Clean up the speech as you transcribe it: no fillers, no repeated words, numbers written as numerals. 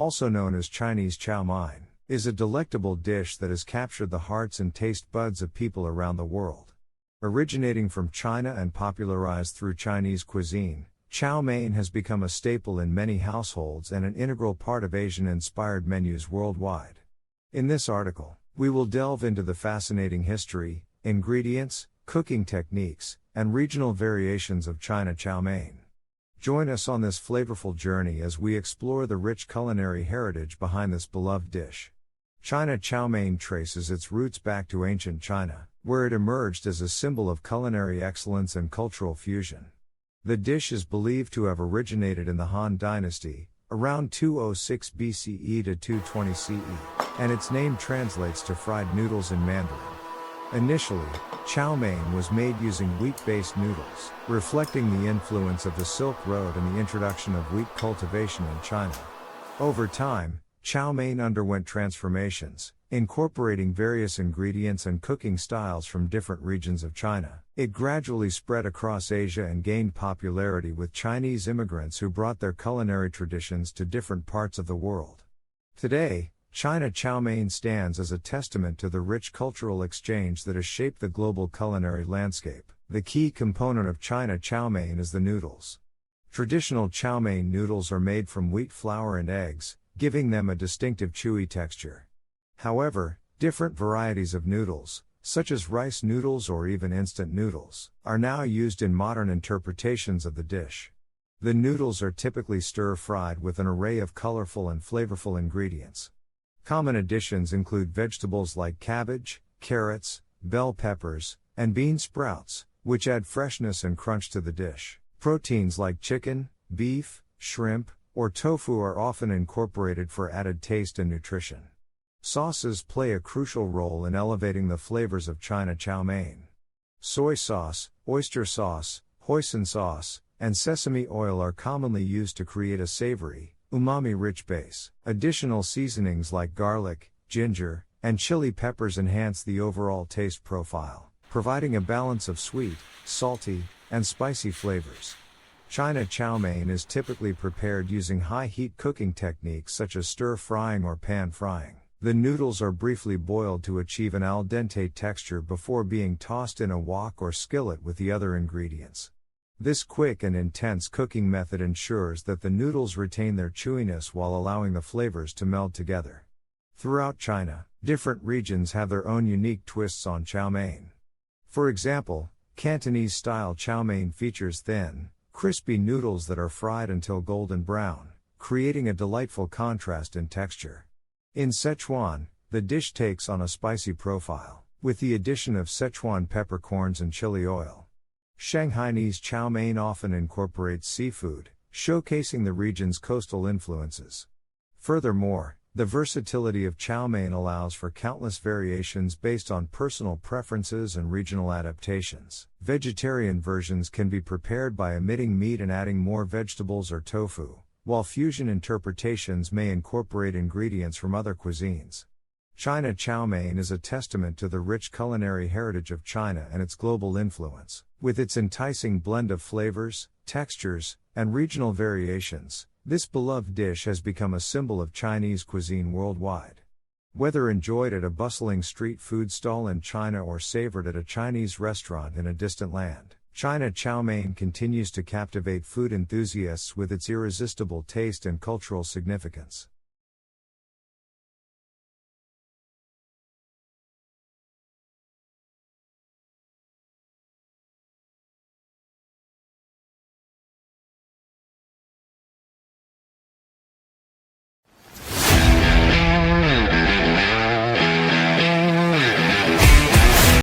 also known as Chinese Chowmein, is a delectable dish that has captured the hearts and taste buds of people around the world. Originating from China and popularized through Chinese cuisine, chow mein has become a staple in many households and an integral part of Asian-inspired menus worldwide. In this article, we will delve into the fascinating history, ingredients, cooking techniques, and regional variations of China chow mein. Join us on this flavorful journey as we explore the rich culinary heritage behind this beloved dish. China chow mein traces its roots back to ancient China, where it emerged as a symbol of culinary excellence and cultural fusion. The dish is believed to have originated in the Han Dynasty, around 206 BCE to 220 CE, and its name translates to fried noodles in Mandarin. Initially, chow mein was made using wheat-based noodles, reflecting the influence of the Silk Road and the introduction of wheat cultivation in China. Over time, chow mein underwent transformations, incorporating various ingredients and cooking styles from different regions of China. It gradually spread across Asia and gained popularity with Chinese immigrants who brought their culinary traditions to different parts of the world. Today, China chow mein stands as a testament to the rich cultural exchange that has shaped the global culinary landscape. The key component of China chow mein is the noodles. Traditional chow mein noodles are made from wheat flour and eggs, giving them a distinctive chewy texture. However, different varieties of noodles, such as rice noodles or even instant noodles, are now used in modern interpretations of the dish. The noodles are typically stir-fried with an array of colorful and flavorful ingredients. Common additions include vegetables like cabbage, carrots, bell peppers, and bean sprouts, which add freshness and crunch to the dish. Proteins like chicken, beef, shrimp, or tofu are often incorporated for added taste and nutrition. Sauces play a crucial role in elevating the flavors of China chow mein. Soy sauce, oyster sauce, hoisin sauce, and sesame oil are commonly used to create a savory, umami-rich base. Additional seasonings like garlic, ginger, and chili peppers enhance the overall taste profile, providing a balance of sweet, salty, and spicy flavors. China chow mein is typically prepared using high-heat cooking techniques such as stir-frying or pan-frying. The noodles are briefly boiled to achieve an al dente texture before being tossed in a wok or skillet with the other ingredients. This quick and intense cooking method ensures that the noodles retain their chewiness while allowing the flavors to meld together. Throughout China, different regions have their own unique twists on chow mein. For example, Cantonese-style chow mein features thin, crispy noodles that are fried until golden brown, creating a delightful contrast in texture. In Sichuan, the dish takes on a spicy profile, with the addition of Sichuan peppercorns and chili oil. Shanghainese chow mein often incorporates seafood, showcasing the region's coastal influences. Furthermore, the versatility of chow mein allows for countless variations based on personal preferences and regional adaptations. Vegetarian versions can be prepared by omitting meat and adding more vegetables or tofu, while fusion interpretations may incorporate ingredients from other cuisines. China chow mein is a testament to the rich culinary heritage of China and its global influence. With its enticing blend of flavors, textures, and regional variations, this beloved dish has become a symbol of Chinese cuisine worldwide. Whether enjoyed at a bustling street food stall in China or savored at a Chinese restaurant in a distant land, China chow mein continues to captivate food enthusiasts with its irresistible taste and cultural significance.